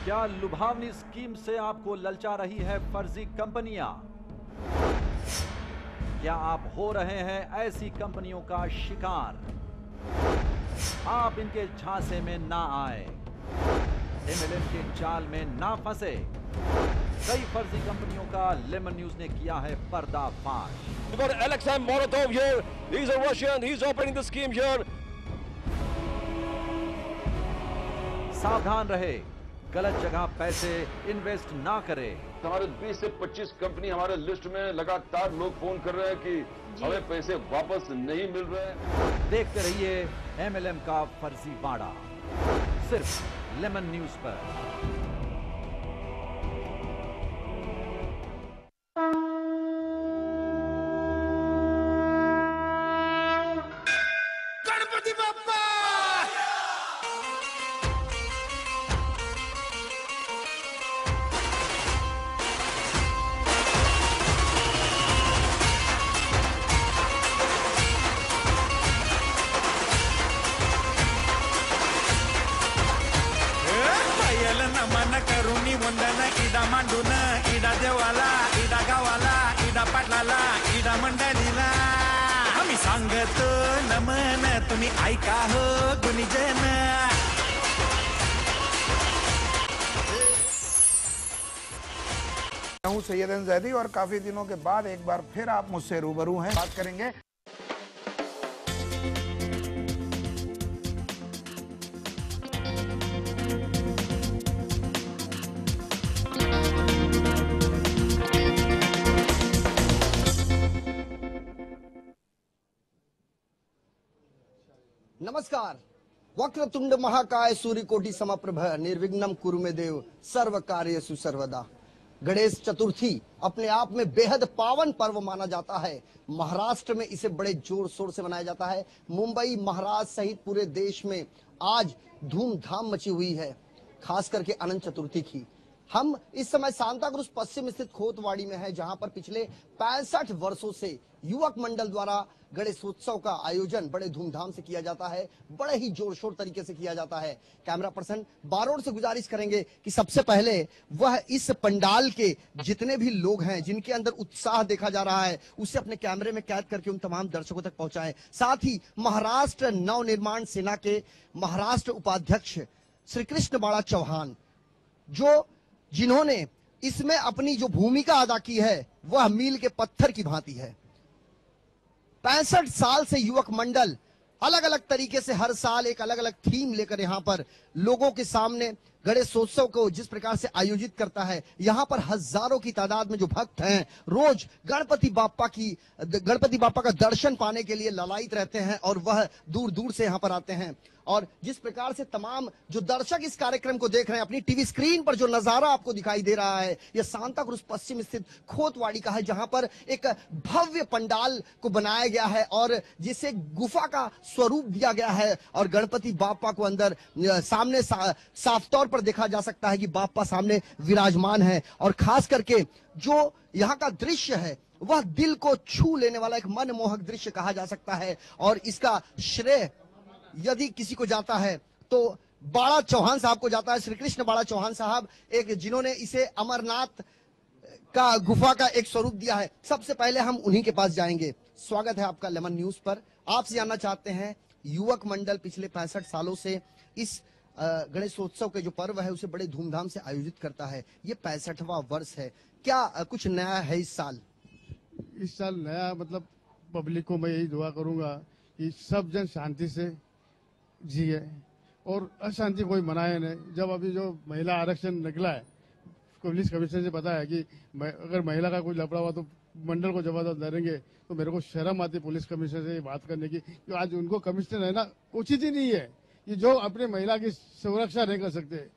क्या लुभावनी स्कीम से आपको ललचा रही है फर्जी कंपनियां? क्या आप हो रहे हैं ऐसी कंपनियों का शिकार? आप इनके झांसे में ना आए, एमएलएम के जाल में ना फंसे। कई फर्जी कंपनियों का लेमन न्यूज ने किया है पर्दाफाश। We've got Alexei Molotov here. He's a Russian. He's operating the scheme here. सावधान रहे, गलत जगह पैसे इन्वेस्ट ना करें। हमारे 20 से 25 कंपनी हमारे लिस्ट में लगातार लोग फोन कर रहे हैं कि हमें पैसे वापस नहीं मिल रहे हैं। देखते रहिए एमएलएम का फर्जी बाड़ा, सिर्फ लेमन न्यूज पर। गणपति बप्पा! नमन करुणी वंदन इडा मांडून इडा देवाला इडा गावाला इडा पाटलाला इडा मंडळीला आम्ही सांगतो नमन तुम्ही ऐका हो गुणीजन। हूँ सैयद जैदी और काफी दिनों के बाद एक बार फिर आप मुझसे रूबरू हैं। बात करेंगे नमस्कार। वक्रतुंड महाकाय सूर्यकोटि समप्रभ निर्विघ्नं कुरु मे देव सर्व कार्येषु सर्वदा। गणेश चतुर्थी अपने आप में बेहद पावन पर्व माना जाता है। महाराष्ट्र में इसे बड़े जोर शोर से मनाया जाता है। मुंबई, महाराष्ट्र सहित पूरे देश में आज धूमधाम मची हुई है, खास करके अनंत चतुर्थी की। हम इस समय सांताक्रूज पश्चिम स्थित खोतवाड़ी में है, जहां पर पिछले 65 वर्षों से युवक मंडल द्वारा गणेशोत्सव का आयोजन बड़े धूमधाम से किया जाता है, बड़े ही जोर शोर तरीके से किया जाता है। कैमरा पर्सन बारोड़ से गुजारिश करेंगे कि सबसे पहले वह इस पंडाल के जितने भी लोग हैं जिनके अंदर उत्साह देखा जा रहा है उसे अपने कैमरे में कैद करके उन तमाम दर्शकों तक पहुंचाएं। साथ ही महाराष्ट्र नवनिर्माण सेना के महाराष्ट्र उपाध्यक्ष श्री कृष्ण बाड़ा चौहान, जिन्होंने इसमें अपनी जो भूमिका अदा की है वह मील के पत्थर की भांति है। 65 साल से युवक मंडल अलग अलग तरीके से हर साल एक अलग अलग थीम लेकर यहाँ पर लोगों के सामने गणेशोत्सव को जिस प्रकार से आयोजित करता है, यहाँ पर हजारों की तादाद में जो भक्त हैं रोज गणपति बापा का दर्शन पाने के लिए ललायित रहते हैं और वह दूर दूर से यहाँ पर आते हैं। और जिस प्रकार से तमाम जो दर्शक इस कार्यक्रम को देख रहे हैं, अपनी टीवी स्क्रीन पर जो नजारा आपको दिखाई दे रहा है, यह सांताक्रूज पश्चिम स्थित खोतवाड़ी का है, जहां पर एक भव्य पंडाल को बनाया गया है और जिसे गुफा का स्वरूप दिया गया है और गणपति बापा को अंदर सामने साफ तौर पर देखा जा सकता है कि बापा सामने विराजमान है। और खास करके जो यहाँ का दृश्य है वह दिल को छू लेने वाला एक मनमोहक दृश्य कहा जा सकता है। और इसका श्रेय यदि किसी को जाता है तो बाड़ा चौहान साहब को जाता है। श्री कृष्ण बाड़ा चौहान साहब जिन्होंने इसे अमरनाथ का गुफा का एक स्वरूप दिया है। सबसे पहले हम उन्हीं के पास जाएंगे। स्वागत है आपका लेमन न्यूज पर। आपसे जानना चाहते हैं, युवक मंडल पिछले 65 सालों से इस गणेशोत्सव के जो पर्व है उसे बड़े धूमधाम से आयोजित करता है। ये 65वां वर्ष है, क्या कुछ नया है इस साल? इस साल नया मतलब पब्लिक को मैं यही दुआ करूंगा कि सब जन शांति से जिए और अशांति कोई मनाए नहीं। जब अभी जो महिला आरक्षण निकला है, पुलिस कमिश्नर से पता है कि अगर महिला का कोई लफड़ा हुआ तो मंडल को जवाब धरेंगे, तो मेरे को शर्म आती पुलिस कमिश्नर से बात करने की। कि आज उनको कमिश्नर है ना, उचित ही नहीं है कि जो अपने महिला की सुरक्षा नहीं कर सकते।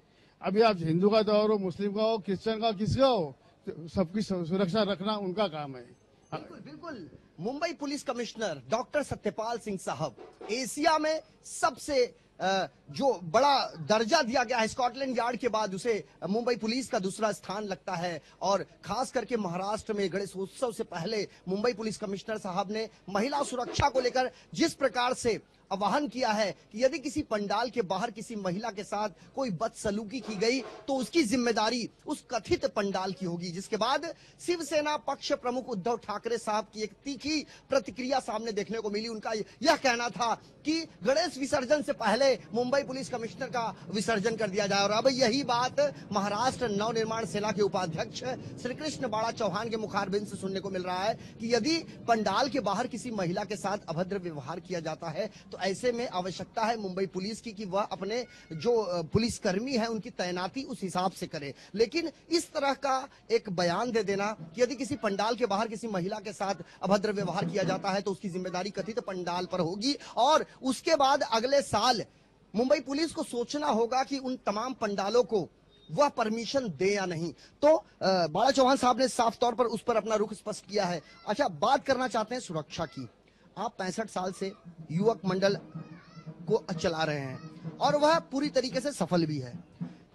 अभी आप हिंदू का तो हो, मुस्लिम का हो, क्रिश्चियन का, किसका हो, सबकी सुरक्षा रखना उनका काम है। बिल्कुल बिल्कुल। Mumbai police commissioner doctor Satyapal Singh साहब, एशिया में सबसे जो बड़ा दर्जा दिया गया है, स्कॉटलैंड यार्ड के बाद उसे मुंबई पुलिस का दूसरा स्थान लगता है। और खास करके महाराष्ट्र में गणेशोत्सव से पहले मुंबई पुलिस कमिश्नर साहब ने महिला सुरक्षा को लेकर जिस प्रकार से आह्वान किया है कि यदि किसी पंडाल के बाहर किसी महिला के साथ कोई बदसलूकी की गई तो उसकी जिम्मेदारी उस कथित पंडाल की होगी। जिसके बाद शिवसेना पक्ष प्रमुख उद्धव ठाकरे साहब की एक तीखी प्रतिक्रिया सामने देखने को मिली। उनका यह कहना था कि गणेश विसर्जन से पहले मुंबई पुलिस कमिश्नर का विसर्जन कर दिया जाए। और अब यही बात महाराष्ट्र नवनिर्माण सेना के उपाध्यक्ष श्री कृष्ण बाड़ा चौहान के मुखारबिंद से सुनने को मिल रहा है कि यदि पंडाल के बाहर किसी महिला के साथ अभद्र व्यवहार किया जाता है तो ऐसे में आवश्यकता है मुंबई पुलिस की कि वह अपने जो पुलिसकर्मी है उनकी तैनाती उस हिसाब से करे। लेकिन इस तरह का एक बयान दे देना कि यदि किसी पंडाल के बाहर किसी महिला के साथ अभद्र व्यवहार किया जाता है तो उसकी जिम्मेदारी कथित पंडाल पर होगी और उसके बाद अगले साल मुंबई पुलिस को सोचना होगा कि उन तमाम पंडालों को वह परमिशन दे या नहीं। तो बाड़ा चौहान साहब ने साफ तौर पर उस पर अपना रुख स्पष्ट किया है। अच्छा, बात करना चाहते हैं सुरक्षा की। आप 65 साल से युवक मंडल को चला रहे हैं और वह पूरी तरीके से सफल भी है।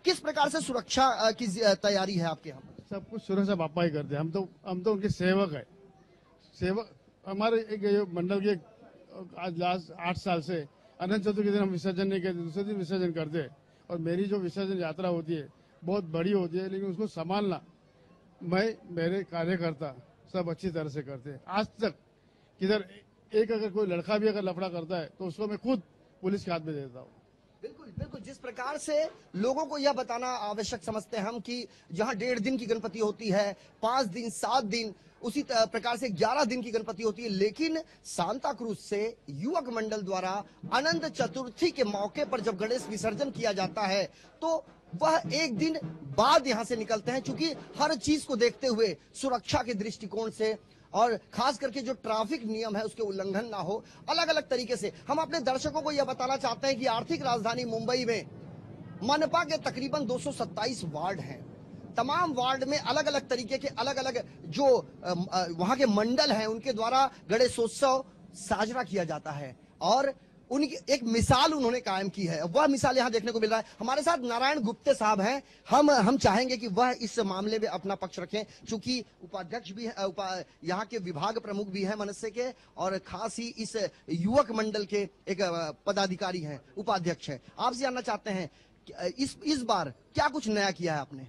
किस प्रकार से सुरक्षा की तैयारी है आपके यहाँ? सब कुछ सुरक्षा पापा ही करते हैं। हम तो उनके सेवक है। सेवक हमारे एक मंडल के आज लास्ट 8 साल से अनंत चतुर्थी के दिन हम विसर्जन नहीं करते, दूसरे दिन विसर्जन करते हैं। और मेरी जो विसर्जन यात्रा होती है बहुत बड़ी होती है, लेकिन उसको संभालना मेरे कार्यकर्ता सब अच्छी तरह से करते हैं। आज तक किधर अगर कोई लड़का भी अगर लफड़ा करता है तो उसको मैं खुद पुलिस के हाथ में देता हूँ। बिल्कुल बिल्कुल, जिस प्रकार से लोगों को यह बताना आवश्यक समझते हैं हम कि जहां 1.5 दिन की गणपति होती है, 5 दिन 7 दिन, उसी प्रकार से 11 दिन की गणपति होती है, लेकिन सांता क्रूज से युवक मंडल द्वारा अनंत चतुर्थी के मौके पर जब गणेश विसर्जन किया जाता है तो वह एक दिन बाद यहां से निकलते हैं। चूंकि हर चीज को देखते हुए सुरक्षा के दृष्टिकोण से और खास करके जो ट्रैफिक नियम है उसके उल्लंघन ना हो, अलग अलग तरीके से हम अपने दर्शकों को यह बताना चाहते हैं कि आर्थिक राजधानी मुंबई में मनपा के तकरीबन 227 वार्ड हैं। तमाम वार्ड में अलग अलग तरीके के अलग अलग जो वहां के मंडल हैं उनके द्वारा गणेशोत्सव साजरा किया जाता है और उनकी एक मिसाल उन्होंने कायम की है। वह मिसाल यहां देखने को मिल रहा है। हमारे साथ नारायण गुप्ते साहब हैं। हम चाहेंगे कि वह इस मामले में अपना पक्ष रखें, चूंकि उपाध्यक्ष भी है, यहाँ के विभाग प्रमुख भी हैं मनसे के और खास ही इस युवक मंडल के एक पदाधिकारी हैं, उपाध्यक्ष हैं। आपसे जानना चाहते हैं इस बार क्या कुछ नया किया है आपने?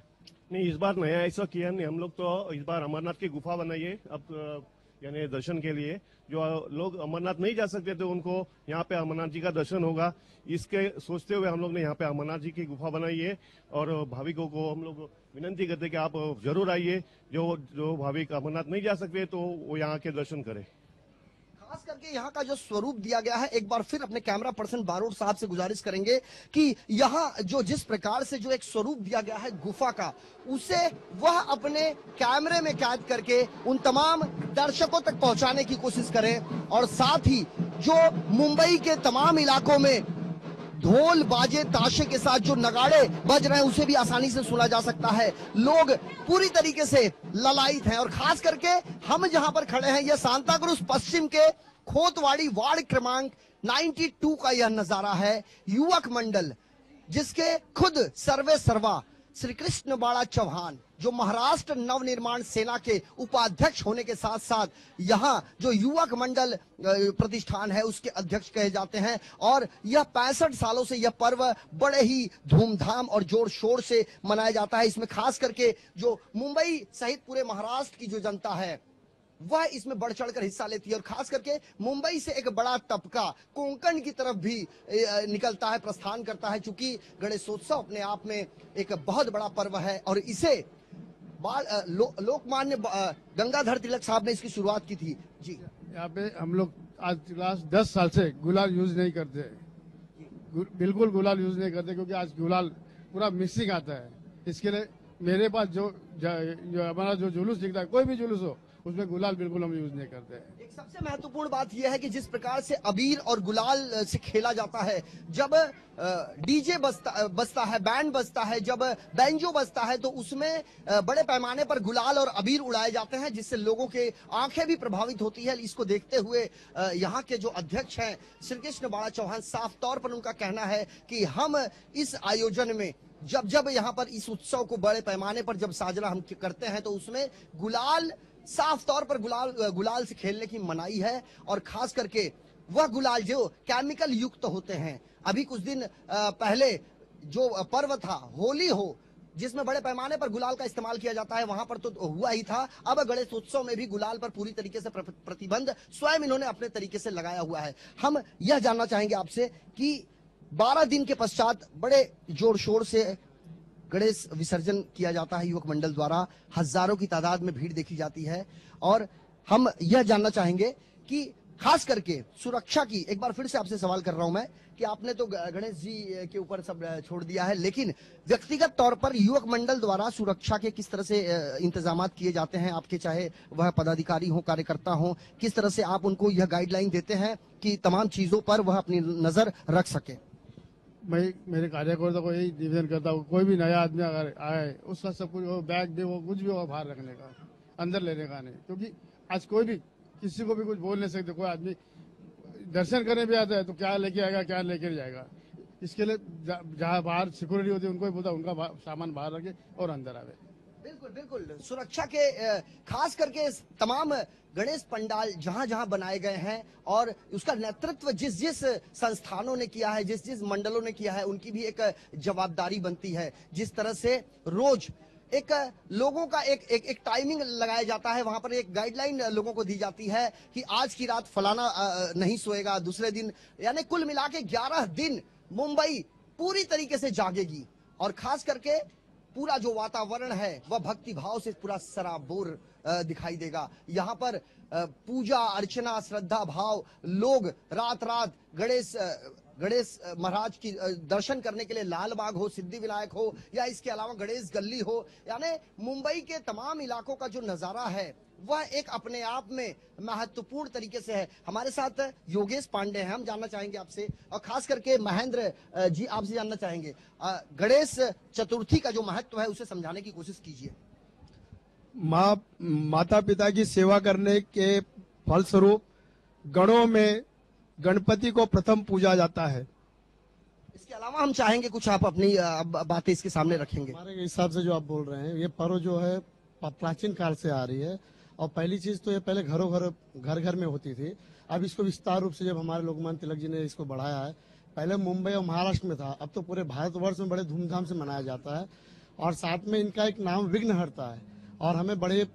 नहीं, इस बार नया ऐसा किया नहीं। हम लोग तो इस बार अमरनाथ की गुफा बनाई है अब यानी दर्शन के लिए। जो लोग अमरनाथ नहीं जा सकते थे उनको यहाँ पे अमरनाथ जी का दर्शन होगा, इसके सोचते हुए हम लोग ने यहाँ पे अमरनाथ जी की गुफा बनाई है। और भाविकों को हम लोग विनंती करते हैं कि आप जरूर आइए। जो भाविक अमरनाथ नहीं जा सकते तो वो यहाँ के दर्शन करें। खास करके यहाँ का जो स्वरूप दिया गया है, एक बार फिर अपने कैमरा पर्सन बारोट साहब से गुजारिश करेंगे कि यहाँ जो जिस प्रकार से जो एक स्वरूप दिया गया है गुफा का, उसे वह अपने कैमरे में कैद करके उन तमाम दर्शकों तक पहुंचाने की कोशिश करें। और साथ ही जो मुंबई के तमाम इलाकों में ढोल बाजे ताशे के साथ जो नगाड़े बज रहे हैं उसे भी आसानी से सुना जा सकता है। लोग पूरी तरीके से ललायित हैं। और खास करके हम जहां पर खड़े हैं यह सांता क्रूज पश्चिम के खोतवाड़ी वार्ड क्रमांक 92 का यह नजारा है। युवक मंडल जिसके खुद सर्वे सर्वा श्री कृष्ण बाड़ा चौहान जो महाराष्ट्र नवनिर्माण सेना के उपाध्यक्ष होने के साथ साथ यहाँ जो युवक मंडल प्रतिष्ठान है उसके अध्यक्ष कहे जाते हैं। और यह 65 सालों से यह पर्व बड़े ही धूमधाम और जोर शोर से मनाया जाता है। इसमें खास करके जो मुंबई सहित पूरे महाराष्ट्र की जो जनता है वह इसमें बढ़ चढ़कर हिस्सा लेती है। और खास करके मुंबई से एक बड़ा तबका कोंकण की तरफ भी निकलता है, प्रस्थान करता है। चूंकि गणेशोत्सव अपने आप में एक बहुत बड़ा पर्व है और इसे लोकमान्य गंगाधर तिलक साहब ने इसकी शुरुआत की थी। जी, यहाँ पे हम लोग आज लास्ट 10 साल से गुलाल यूज नहीं करते, बिल्कुल गुलाल यूज नहीं करते, क्योंकि आज गुलाल पूरा मिक्सिंग आता है। इसके लिए मेरे पास जो हमारा जो जुलूस दिखता है, कोई भी जुलूस हो, उसमें गुलाल बिल्कुल हम यूज नहीं करते हैं। एक सबसे महत्वपूर्ण बात यह है कि जिस प्रकार से अबीर और गुलाल से खेला जाता है, जब डीजे बजता है, बैंड बजता है, जब बैंजो बजता है, तो उसमें बड़े पैमाने पर गुलाल और अबीर उड़ाए जाते हैं, जिससे लोगों के आंखें भी प्रभावित होती है। इसको देखते हुए यहाँ के जो अध्यक्ष हैं श्री कृष्ण बाड़ा चौहान, साफ तौर पर उनका कहना है कि हम इस आयोजन में जब यहाँ पर इस उत्सव को बड़े पैमाने पर जब साजरा हम करते हैं तो उसमें गुलाल, साफ तौर पर गुलाल से खेलने की मनाही है। और खास करके वह गुलाल जो केमिकल युक्त होते हैं। अभी कुछ दिन पहले जो पर्व था होली हो, जिसमें बड़े पैमाने पर गुलाल का इस्तेमाल किया जाता है, वहां पर तो हुआ ही था। अब गणेश उत्सव में भी गुलाल पर पूरी तरीके से प्रतिबंध स्वयं इन्होंने अपने तरीके से लगाया हुआ है। हम यह जानना चाहेंगे आपसे कि 12 दिन के पश्चात बड़े जोर शोर से गणेश विसर्जन किया जाता है युवक मंडल द्वारा, हजारों की तादाद में भीड़ देखी जाती है, और हम यह जानना चाहेंगे कि खास करके सुरक्षा की, एक बार फिर से आपसे सवाल कर रहा हूं मैं कि आपने तो गणेश जी के ऊपर सब छोड़ दिया है, लेकिन व्यक्तिगत तौर पर युवक मंडल द्वारा सुरक्षा के किस तरह से इंतजाम किए जाते हैं आपके, चाहे वह पदाधिकारी हो, कार्यकर्ता हो, किस तरह से आप उनको यह गाइडलाइन देते हैं कि तमाम चीजों पर वह अपनी नजर रख सके? मैं मेरे कार्यकर्ता को यही निवेदन करता हूँ, कोई भी नया आदमी अगर आए उसका सब कुछ वो बैग दे, वो कुछ भी हो बाहर रखने का, अंदर लेने का नहीं, क्योंकि आज कोई भी किसी को भी कुछ बोल नहीं सकते। कोई आदमी दर्शन करने भी आता है तो क्या लेके आएगा, क्या लेकर जाएगा, इसके लिए जहाँ बाहर सिक्योरिटी होती है उनको भी बोलता उनका सामान बाहर रखे और अंदर आवे। बिल्कुल बिल्कुल, सुरक्षा के खास करके तमाम गणेश पंडाल जहां जहां बनाए गए हैं और उसका नेतृत्व जिस जिस संस्थानों ने किया है, जिस जिस मंडलों ने किया है, उनकी भी एक जवाबदारी बनती है। जिस तरह से रोज एक लोगों का एक टाइमिंग लगाया जाता है, वहां पर एक गाइडलाइन लोगों को दी जाती है कि आज की रात फलाना नहीं सोएगा, दूसरे दिन, यानी कुल मिला के 11 दिन मुंबई पूरी तरीके से जागेगी, और खास करके पूरा जो वातावरण है वह भक्ति भाव से पूरा सराबोर दिखाई देगा। यहाँ पर पूजा अर्चना श्रद्धा भाव, लोग रात रात गणेश महाराज की दर्शन करने के लिए लाल बाग हो, सिद्धि विनायक हो, या इसके अलावा गणेश गली हो, यानी मुंबई के तमाम इलाकों का जो नजारा है वह एक अपने आप में महत्वपूर्ण तरीके से है। हमारे साथ योगेश पांडे हैं, हम जानना चाहेंगे आपसे, और खास करके महेंद्र जी आपसे जानना चाहेंगे, गणेश चतुर्थी का जो महत्व है उसे समझाने की कोशिश कीजिए। माता पिता की सेवा करने के फलस्वरूप गणों में गणपति को प्रथम पूजा जाता है। इसके अलावा हम चाहेंगे कुछ आप अपनी बातें इसके सामने रखेंगे। हमारे हिसाब से जो आप बोल रहे हैं, ये पर्व जो है प्राचीन काल से आ रही है, और पहली चीज तो ये पहले घर घर में होती थी। अब इसको विस्तार रूप से जब हमारे लोकमान्य तिलक जी ने इसको बढ़ाया है, पहले मुंबई और महाराष्ट्र में था, अब तो पूरे भारतवर्ष में बड़े धूमधाम से मनाया जाता है, और साथ में इनका एक नाम विघ्नहर्ता है। और हमें बड़े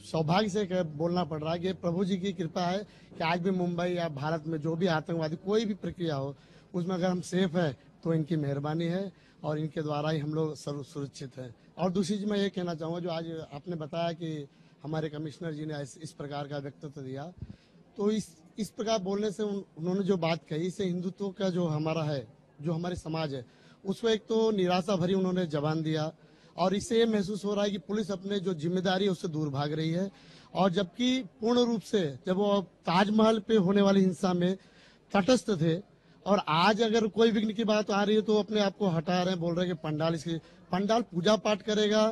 सौभाग्य से बोलना पड़ रहा है कि प्रभु जी की कृपा है कि आज भी मुंबई या भारत में जो भी आतंकवादी कोई भी प्रक्रिया हो, उसमें अगर हम सेफ है तो इनकी मेहरबानी है, और इनके द्वारा ही हम लोग सुरक्षित हैं। और दूसरी चीज मैं ये कहना चाहूँगा, जो आज आपने बताया कि हमारे कमिश्नर जी ने इस प्रकार का व्यक्तित्व दिया, तो इस प्रकार बोलने से उन्होंने जो बात कही, इससे हिंदुत्व का जो हमारा है, जो हमारे समाज है, उसको एक तो निराशा भरी उन्होंने जवान दिया, और इससे ये महसूस हो रहा है कि पुलिस अपने जो जिम्मेदारी है उससे दूर भाग रही है। और जबकि पूर्ण रूप से जब वो ताजमहल पे होने वाली हिंसा में तटस्थ थे, और आज अगर कोई विघ्न की बात आ रही है तो अपने आप को हटा रहे हैं, बोल रहे हैं कि पंडाल पूजा पाठ करेगा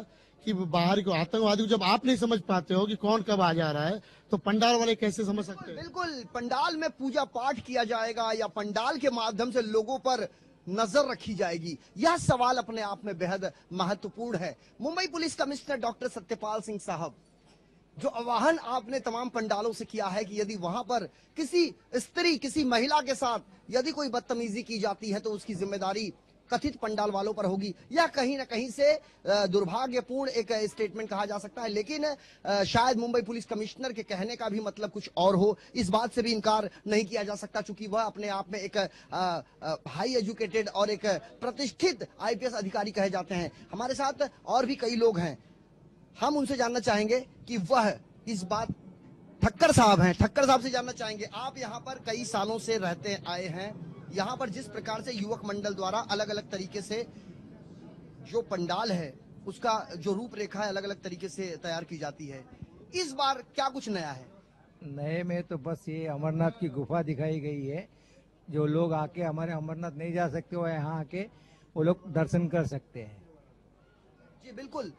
कि बाहर को आतंकवादी को जब आप नहीं समझ पाते हो कि कौन कब आ जा रहा है, तो पंडाल वाले कैसे समझ सकते हैं? बिल्कुल, पंडाल में पूजा पाठ किया जाएगा या पंडाल के माध्यम से लोगों पर नजर रखी जाएगी, यह सवाल अपने आप में बेहद महत्वपूर्ण है। Mumbai police commissioner doctor Satyapal Singh साहब, जो आह्वान आपने तमाम पंडालों से किया है कि यदि वहां पर किसी स्त्री, किसी महिला के साथ यदि कोई बदतमीजी की जाती है तो उसकी जिम्मेदारी कथित पंडाल वालों पर होगी, यह कहीं ना कहीं से दुर्भाग्यपूर्ण एक स्टेटमेंट कहा जा सकता है। लेकिन शायद मुंबई पुलिस कमिश्नर के कहने का भी मतलब कुछ और हो, इस बात से भी इनकार नहीं किया जा सकता, चूंकि वह अपने आप में एक हाई एजुकेटेड और एक प्रतिष्ठित आईपीएस अधिकारी कहे जाते हैं। हमारे साथ और भी कई लोग हैं, हम उनसे जानना चाहेंगे कि वह इस बात, ठक्कर साहब हैं, ठक्कर साहब से जानना चाहेंगे, आप यहाँ पर कई सालों से रहते आए हैं, यहाँ पर जिस प्रकार से युवक मंडल द्वारा अलग अलग तरीके से जो पंडाल है उसका जो रूपरेखा है अलग अलग तरीके से तैयार की जाती है, इस बार क्या कुछ नया है? नए में तो बस ये अमरनाथ की गुफा दिखाई गई है, जो लोग आके, हमारे अमरनाथ नहीं जा सकते वो यहाँ आके वो लोग दर्शन कर सकते हैं। जी बिल्कुल,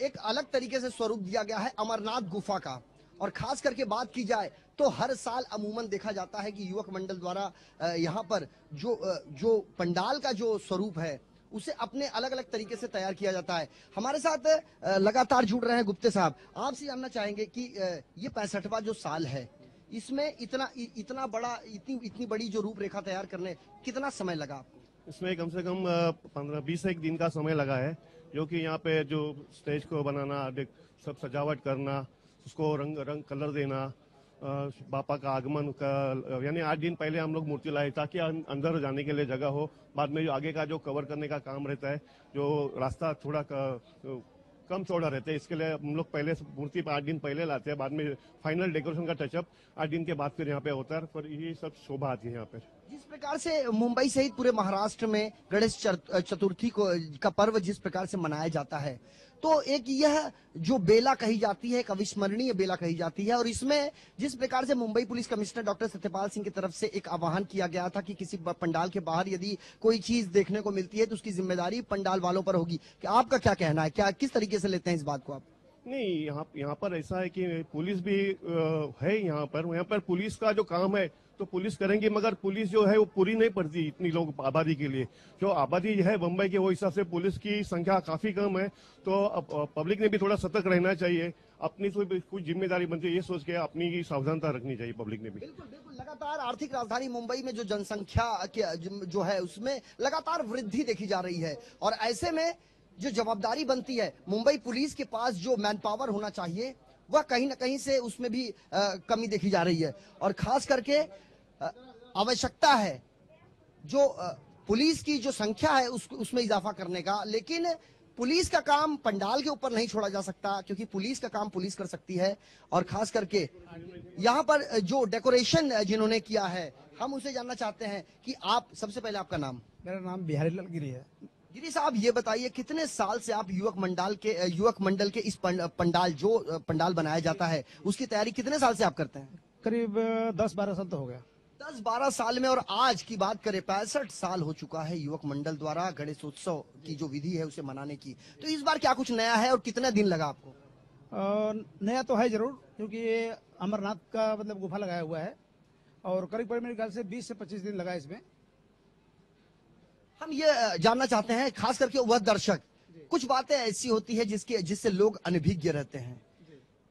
एक अलग तरीके से स्वरूप दिया गया है अमरनाथ गुफा का। और खास करके बात की जाए तो हर साल अमूमन देखा जाता है कि युवक मंडल द्वारा यहाँ पर जो पंडाल का जो स्वरूप है उसे अपने अलग अलग तरीके से तैयार किया जाता है। हमारे साथ लगातार जुड़ रहे हैं गुप्ते साहब, आपसे जानना चाहेंगे कि ये 65वां जो साल है, इसमें इतना बड़ा इतनी बड़ी जो रूपरेखा तैयार करने कितना समय लगा आपको? इसमें कम से कम 15-20 एक दिन का समय लगा है, जो कि यहाँ पे जो स्टेज को बनाना, सब सजावट करना, उसको रंग कलर देना, बापा का आगमन का, यानी 8 दिन पहले हम लोग मूर्ति लाए ताकि अंदर जाने के लिए जगह हो। बाद में जो आगे का जो कवर करने का काम रहता है, जो रास्ता थोड़ा कम चौड़ा रहता है, इसके लिए हम लोग पहले मूर्ति 8 दिन पहले लाते हैं। बाद में फाइनल डेकोरेशन का टचअप 8 दिन के बाद फिर यहाँ पे होता है। पर ये सब शोभा आती है यहाँ पे। जिस प्रकार से मुंबई सहित पूरे महाराष्ट्र में गणेश चतुर्थी का पर्व जिस प्रकार से मनाया जाता है, तो एक यह जो बेला कही जाती है, एक अविस्मरणीय बेला कही जाती है। और इसमें जिस प्रकार से Mumbai police commissioner doctor Satyapal Singh की तरफ से एक आह्वान किया गया था कि किसी पंडाल के बाहर यदि कोई चीज देखने को मिलती है तो उसकी जिम्मेदारी पंडाल वालों पर होगी। क्या आपका क्या कहना है, क्या किस तरीके से लेते हैं इस बात को आप? नहीं, यहाँ पर ऐसा है कि पुलिस भी है यहाँ पर पुलिस का जो काम है तो पुलिस करेंगे, मगर पुलिस जो है वो पूरी नहीं पड़ती इतनी लोग आबादी के लिए। जो आबादी है मुंबई के, वो हिसाब से पुलिस की संख्या काफी कम है। तो पब्लिक ने भी थोड़ा सतर्क रहना चाहिए, अपनी कुछ जिम्मेदारी बनती है, ये सोच के अपनी सावधानता रखनी चाहिए पब्लिक ने भी। बिल्कुल बिल्कुल। लगातार आर्थिक राजधानी मुंबई में जो जनसंख्या जो है उसमें लगातार वृद्धि देखी जा रही है, और ऐसे में जो जवाबदारी बनती है मुंबई पुलिस के पास, जो मैन पावर होना चाहिए, वह कहीं ना कहीं से उसमें भी कमी देखी जा रही है। और खास करके आवश्यकता है जो पुलिस की जो संख्या है उसमें इजाफा करने का। लेकिन पुलिस का काम पंडाल के ऊपर नहीं छोड़ा जा सकता, क्योंकि पुलिस का काम पुलिस कर सकती है। और खास करके यहाँ पर जो डेकोरेशन जिन्होंने किया है, हम उनसे जानना चाहते हैं कि आप, सबसे पहले आपका नाम? मेरा नाम बिहारी लाल गिरी है। गिरी साहब, ये बताइए कितने साल से आप युवक मंडल के इस पंडाल बनाया जाता है, उसकी तैयारी कितने साल से आप करते हैं? करीब 10-12 साल तो हो गया। 10-12 साल में। और आज की बात करें, 65 साल हो चुका है युवक मंडल द्वारा गणेशोत्सव की जो विधि है उसे मनाने की। तो इस बार क्या कुछ नया है और कितना दिन लगा आपको? नया तो है जरूर, क्योंकि ये अमरनाथ का मतलब गुफा लगाया हुआ है, और करीब मेरे ख्याल से 20 से 25 दिन लगा इसमें। हम ये जानना चाहते हैं, खास करके वह दर्शक, कुछ बातें ऐसी होती है जिससे लोग अनभिज्ञ रहते हैं।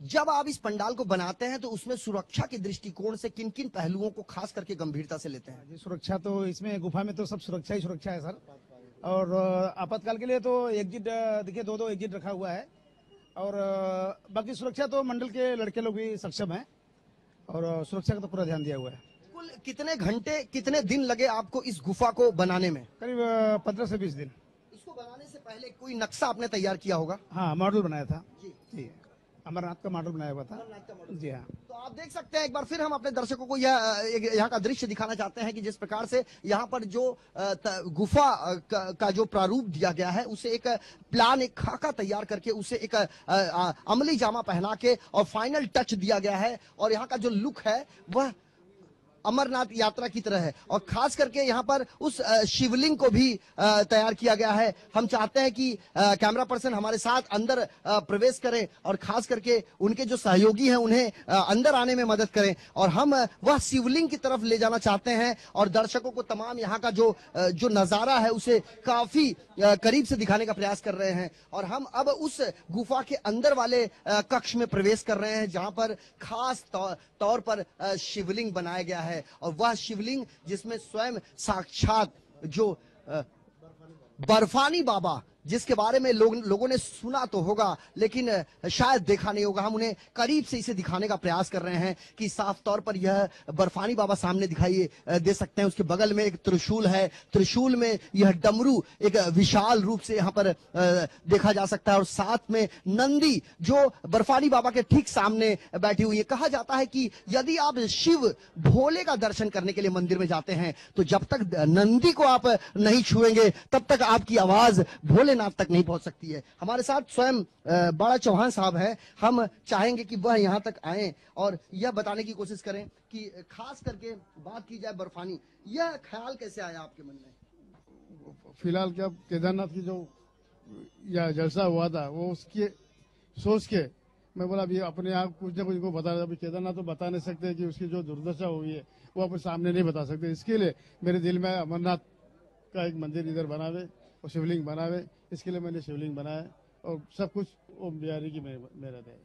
जब आप इस पंडाल को बनाते हैं तो उसमें सुरक्षा के दृष्टिकोण से किन किन पहलुओं को खास करके गंभीरता से लेते हैं? सुरक्षा तो इसमें गुफा में तो सब सुरक्षा ही सुरक्षा है सर। और आपातकाल के लिए तो एग्जिट, देखिए 2-2 एग्जिट रखा हुआ है। और बाकी सुरक्षा तो मंडल के लड़के लोग भी सक्षम हैं, और सुरक्षा का तो पूरा ध्यान दिया हुआ है। कुल कितने घंटे, कितने दिन लगे आपको इस गुफा को बनाने में? करीब 15 से 20 दिन। इसको बनाने से पहले कोई नक्शा आपने तैयार किया होगा? हाँ, मॉडल बनाया था जी, अमरनाथ का मॉडल बनाया हुआ था जी। हाँ, तो आप देख सकते हैं, एक बार फिर हम अपने दर्शकों को यहाँ का दृश्य दिखाना चाहते हैं कि जिस प्रकार से यहाँ पर जो गुफा का जो प्रारूप दिया गया है, उसे एक प्लान, एक खाका तैयार करके उसे एक अमली जामा पहना के और फाइनल टच दिया गया है। और यहाँ का जो लुक है वह अमरनाथ यात्रा की तरह है। और खास करके यहाँ पर उस शिवलिंग को भी तैयार किया गया है। हम चाहते हैं कि कैमरा पर्सन हमारे साथ अंदर प्रवेश करें, और खास करके उनके जो सहयोगी हैं उन्हें अंदर आने में मदद करें। और हम वह शिवलिंग की तरफ ले जाना चाहते हैं, और दर्शकों को तमाम यहाँ का जो नजारा है उसे काफी करीब से दिखाने का प्रयास कर रहे हैं। और हम अब उस गुफा के अंदर वाले कक्ष में प्रवेश कर रहे हैं, जहां पर खास तौर पर शिवलिंग बनाया गया है। और वह शिवलिंग जिसमें स्वयं साक्षात जो बर्फानी बाबा, जिसके बारे में लोगों ने सुना तो होगा लेकिन शायद देखा नहीं होगा, हम उन्हें करीब से इसे दिखाने का प्रयास कर रहे हैं कि साफ तौर पर यह बर्फानी बाबा सामने दिखाई दे सकते हैं। उसके बगल में एक त्रिशूल है, त्रिशूल में यह डमरू एक विशाल रूप से यहाँ पर देखा जा सकता है। और साथ में नंदी जो बर्फानी बाबा के ठीक सामने बैठी हुई है। कहा जाता है कि यदि आप शिव भोले का दर्शन करने के लिए मंदिर में जाते हैं तो जब तक नंदी को आप नहीं छुएंगे तब तक आपकी आवाज भोले नाथ तक नहीं पहुंच सकती है। हमारे साथ स्वयं बड़ा चौहान साहब हैं। हम चाहेंगे कि वह यहां तक आए और यह बताने की कोशिश करें कि खास करके बात की जाए बर्फानी, यह ख्याल कैसे आया आपके मन में? फिलहाल क्या केदारनाथ की जो या जलसा हुआ था वो उसके सोच के मैं बोला अभी अपने आप कुछ ना कुछ को बता, अभी केदारनाथ तो बता नहीं सकते कि उसकी जो दुर्दशा हुई है वो अपने सामने नहीं बता सकते। इसके लिए मेरे दिल में अमरनाथ का एक मंदिर इधर बनावे और शिवलिंग बनावे, इसके लिए मैंने शिवलिंग बनाया और सब कुछ ओम बिहारी की मेहनत है।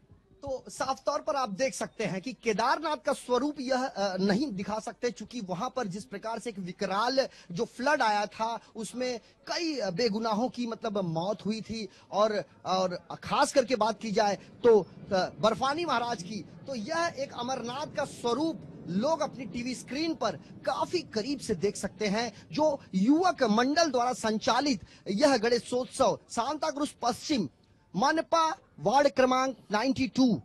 तो साफ तौर पर आप देख सकते हैं कि केदारनाथ का स्वरूप यह नहीं दिखा सकते, चूंकि वहां पर जिस प्रकार से एक विकराल जो फ्लड आया था उसमें कई बेगुनाहों की मतलब मौत हुई थी, और खास करके बात की जाए तो बर्फानी महाराज की, तो यह एक अमरनाथ का स्वरूप लोग अपनी टीवी स्क्रीन पर काफी करीब से देख सकते हैं। जो युवक मंडल द्वारा संचालित यह गणेशोत्सव सांताक्रूज पश्चिम मनपा वार्ड क्रमांक 92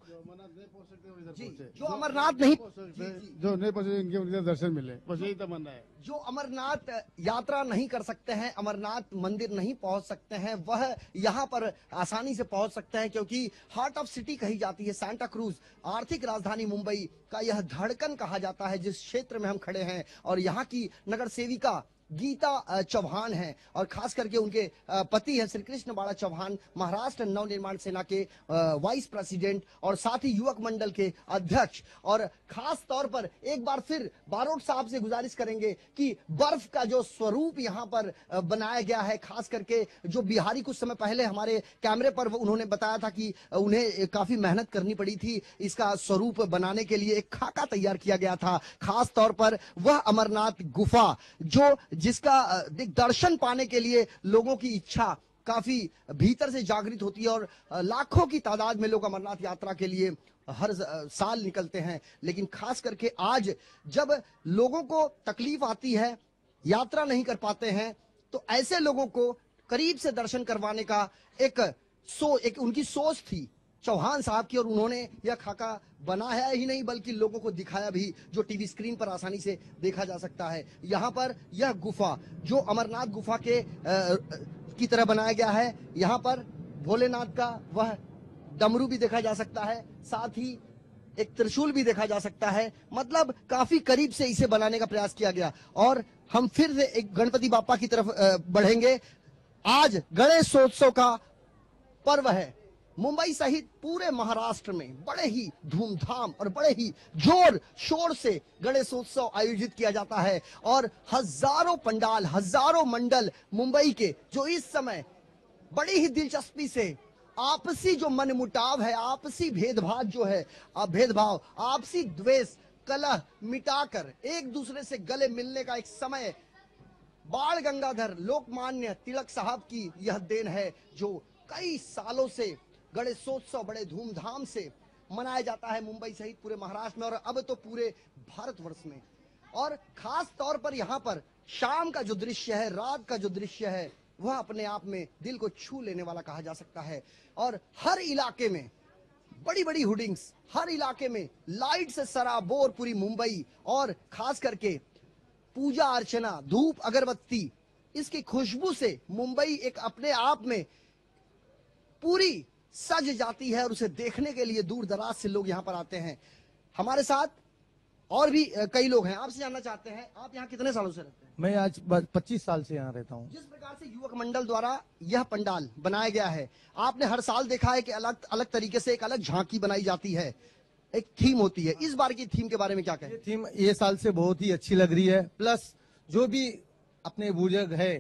जो अमरनाथ नहीं जो नहीं पहुंचे उनके दर्शन मिले, बस यही तमन्ना है। जो अमरनाथ यात्रा नहीं कर सकते हैं, अमरनाथ मंदिर नहीं पहुंच सकते हैं, वह यहां पर आसानी से पहुंच सकते हैं, क्योंकि हार्ट ऑफ सिटी कही जाती है सांता क्रूज, आर्थिक राजधानी मुंबई का यह धड़कन कहा जाता है जिस क्षेत्र में हम खड़े हैं। और यहाँ की नगर सेविका गीता चौहान हैं, और खास करके उनके पति है श्री कृष्ण बाड़ा चौहान, महाराष्ट्र नवनिर्माण सेना के वाइस प्रेसिडेंट और साथ ही युवक मंडल के अध्यक्ष। और खास तौर पर एक बार फिर बारोट साहब से गुजारिश करेंगे कि बर्फ का जो स्वरूप यहाँ पर बनाया गया है, खास करके जो बिहारी कुछ समय पहले हमारे कैमरे पर उन्होंने बताया था कि उन्हें काफी मेहनत करनी पड़ी थी इसका स्वरूप बनाने के लिए, एक खाका तैयार किया गया था। खास तौर पर वह अमरनाथ गुफा जो जिसका दर्शन पाने के लिए लोगों की इच्छा काफी भीतर से जागृत होती है, और लाखों की तादाद में लोग अमरनाथ यात्रा के लिए हर साल निकलते हैं। लेकिन खास करके आज जब लोगों को तकलीफ आती है, यात्रा नहीं कर पाते हैं, तो ऐसे लोगों को करीब से दर्शन करवाने का एक उनकी सोच थी चौहान साहब की, और उन्होंने यह खाका बनाया ही नहीं बल्कि लोगों को दिखाया भी, जो टीवी स्क्रीन पर आसानी से देखा जा सकता है। यहाँ पर यह गुफा जो अमरनाथ गुफा के की तरह बनाया गया है, यहाँ पर भोलेनाथ का वह डमरू भी देखा जा सकता है, साथ ही एक त्रिशूल भी देखा जा सकता है। मतलब काफी करीब से इसे बनाने का प्रयास किया गया। और हम फिर से एक गणपति बापा की तरफ बढ़ेंगे। आज गणेशोत्सव का पर्व है। मुंबई सहित पूरे महाराष्ट्र में बड़े ही धूमधाम और बड़े ही जोर शोर से गणेशोत्सव आयोजित किया जाता है, और हजारों पंडाल, हजारों मंडल मुंबई के जो इस समय बड़ी ही दिलचस्पी से आपसी जो मनमुटाव है, आपसी भेदभाव जो है, भेदभाव, आपसी द्वेष, कलह मिटाकर एक दूसरे से गले मिलने का एक समय बाल गंगाधर लोकमान्य तिलक साहब की यह देन है, जो कई सालों से गणेशोत्सव बड़े धूमधाम से मनाया जाता है मुंबई सहित पूरे महाराष्ट्र में, और अब तो पूरे भारतवर्ष में। और खास तौर पर यहाँ पर शाम का जो दृश्य है, रात का जो दृश्य है, वह अपने आप में दिल को छू लेने वाला कहा जा सकता है। और हर इलाके में बड़ी बड़ी हुडिंग्स, हर इलाके में लाइट से सराबोर पूरी मुंबई, और खास करके पूजा अर्चना, धूप अगरबत्ती, इसकी खुशबू से मुंबई एक अपने आप में पूरी सज जाती है, और उसे देखने के लिए दूर दराज से लोग यहाँ पर आते हैं। हमारे साथ और भी कई लोग हैं। आपसे जानना चाहते हैं, आप यहाँ कितने सालों से रहते हैं? मैं आज 25 साल से यहाँ रहता हूँ। जिस प्रकार से युवक मंडल द्वारा यह पंडाल बनाया गया है, आपने हर साल देखा है कि अलग अलग तरीके से एक अलग झांकी बनाई जाती है, एक थीम होती है। इस बार की थीम के बारे में क्या कहें? ये थीम ये साल से बहुत ही अच्छी लग रही है। प्लस जो भी अपने बुजुर्ग है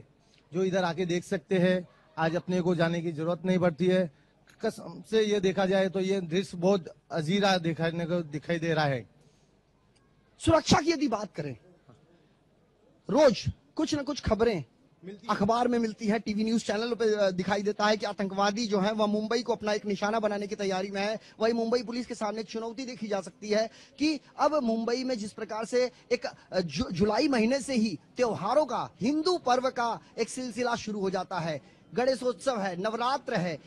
जो इधर आके देख सकते हैं, आज अपने को जाने की जरूरत नहीं पड़ती है। कसम से ये देखा जाए तो ये दृश्य बहुत अजीरा दिखाने को दिखाई दे रहा है। सुरक्षा की यदि बात करें, रोज कुछ न कुछ खबरें अखबार में मिलती है, टीवी न्यूज चैनल पे दिखाई देता है कि आतंकवादी जो है वह मुंबई को अपना एक निशाना बनाने की तैयारी में है। वही मुंबई पुलिस के सामने एक चुनौती देखी जा सकती है कि अब मुंबई में जिस प्रकार से एक जुलाई महीने से ही त्योहारों का, हिंदू पर्व का एक सिलसिला शुरू हो जाता है। गणेशोत्सव है, नवरात्र है,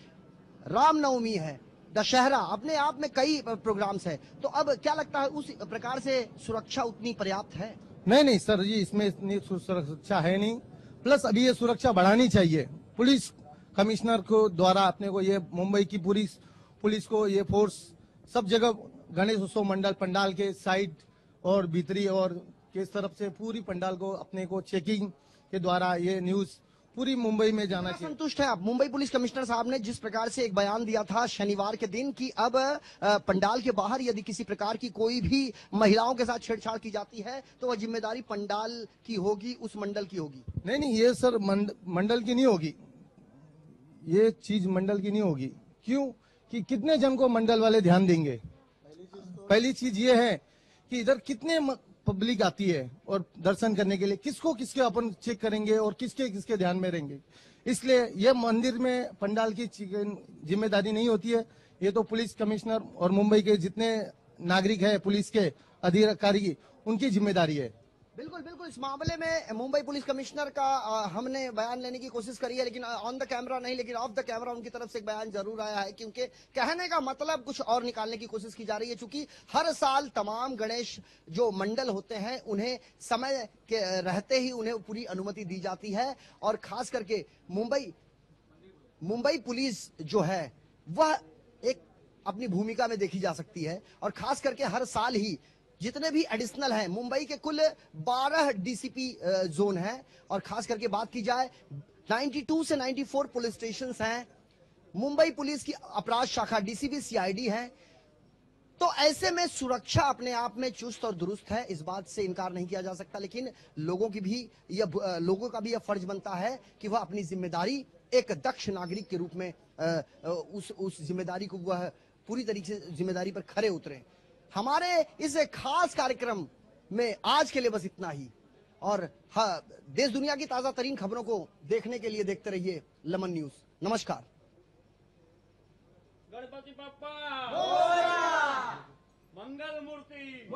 रामनवमी है, दशहरा, अपने आप में कई प्रोग्राम्स है। तो अब क्या लगता है उस प्रकार से सुरक्षा उतनी पर्याप्त है? नहीं सर जी, इसमें इतनी सुरक्षा है नहीं। प्लस अभी ये सुरक्षा बढ़ानी चाहिए। पुलिस कमिश्नर को द्वारा अपने को ये मुंबई की पुलिस को ये फोर्स सब जगह गणेश उत्सव मंडल पंडाल के साइड और भीतरी और किस तरफ से पूरी पंडाल को अपने को चेकिंग के द्वारा ये न्यूज पूरी मुंबई में जाना चाहिए। संतुष्ट है आप? मुंबई पुलिस कमिश्नर साहब ने जिस प्रकार से एक बयान दिया था शनिवार के दिन कि अब पंडाल के बाहर यदि किसी प्रकार की कोई भी महिलाओं के साथ छेड़छाड़ की जाती है तो वह जिम्मेदारी पंडाल की होगी, उस मंडल की होगी। नहीं ये सर मंडल की नहीं होगी, ये चीज मंडल की नहीं होगी। क्यों? कि कितने जन को मंडल वाले ध्यान देंगे। पहली चीज ये है कि इधर कितने पब्लिक आती है और दर्शन करने के लिए, किसको किसके अपन चेक करेंगे और किसके किसके ध्यान में रहेंगे। इसलिए ये मंदिर में पंडाल की जिम्मेदारी नहीं होती है, ये तो पुलिस कमिश्नर और मुंबई के जितने नागरिक है, पुलिस के अधिकारी, उनकी जिम्मेदारी है। बिल्कुल बिल्कुल, इस मामले में मुंबई पुलिस कमिश्नर का हमने बयान लेने की कोशिश करी है, लेकिन ऑन द कैमरा नहीं, लेकिन ऑफ द कैमरा उनकी तरफ से एक बयान जरूर आया है, क्योंकि कहने का मतलब कुछ और निकालने की कोशिश की जा रही है। चूंकि हर साल तमाम गणेश जो मंडल होते हैं उन्हें समय के रहते ही उन्हें पूरी अनुमति दी जाती है, और खास करके मुंबई पुलिस जो है वह एक अपनी भूमिका में देखी जा सकती है, और खास करके हर साल ही जितने भी एडिशनल हैं, मुंबई के कुल 12 डीसीपी जोन हैं, और खास करके बात की जाए 92 से 94 पुलिस स्टेशन हैं, मुंबई पुलिस की अपराध शाखा डीसीपी सीआईडी है। तो ऐसे में सुरक्षा अपने आप में चुस्त और दुरुस्त है, इस बात से इनकार नहीं किया जा सकता, लेकिन लोगों का भी यह फर्ज बनता है कि वह अपनी जिम्मेदारी एक दक्ष नागरिक के रूप में उस जिम्मेदारी को वह पूरी तरीके से जिम्मेदारी पर खरे उतरे। हमारे इस खास कार्यक्रम में आज के लिए बस इतना ही, और हाँ, देश दुनिया की ताजा तरीन खबरों को देखने के लिए देखते रहिए लमन न्यूज। नमस्कार। गणपति बप्पा मंगल मूर्ति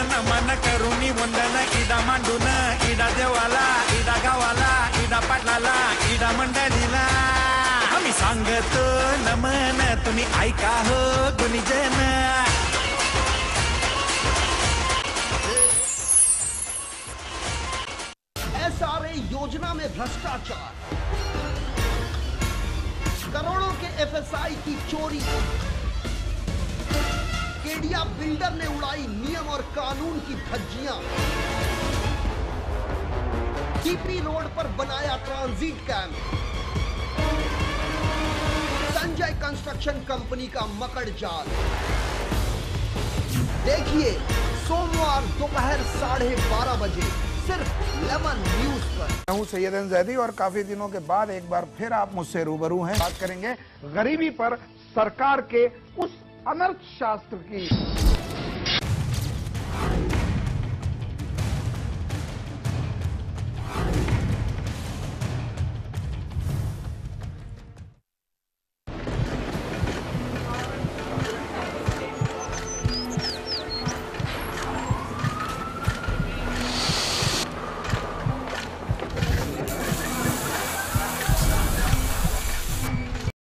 नमन करुणी वंदन इडा मांडून इडा देवाला इडा गावाला इडा पाटलाला इडा मंडळीला आम्ही सांगतो नमन, तुम्ही ऐका हो गुणीजन। एसआरए योजना में भ्रष्टाचार, करोड़ों के एफएसआई की चोरी, केडिया बिल्डर ने उड़ाई नियम और कानून की धज्जियां, टीपी रोड पर बनाया transit camp, Sanjay construction company का मकड़ जाल। देखिए सोमवार दोपहर 12:30 बजे सिर्फ लेमन न्यूज पर। मैं हूं सैयद जैदी, और काफी दिनों के बाद एक बार फिर आप मुझसे रूबरू हैं। बात करेंगे गरीबी पर सरकार के उस अनर्थ शास्त्र की।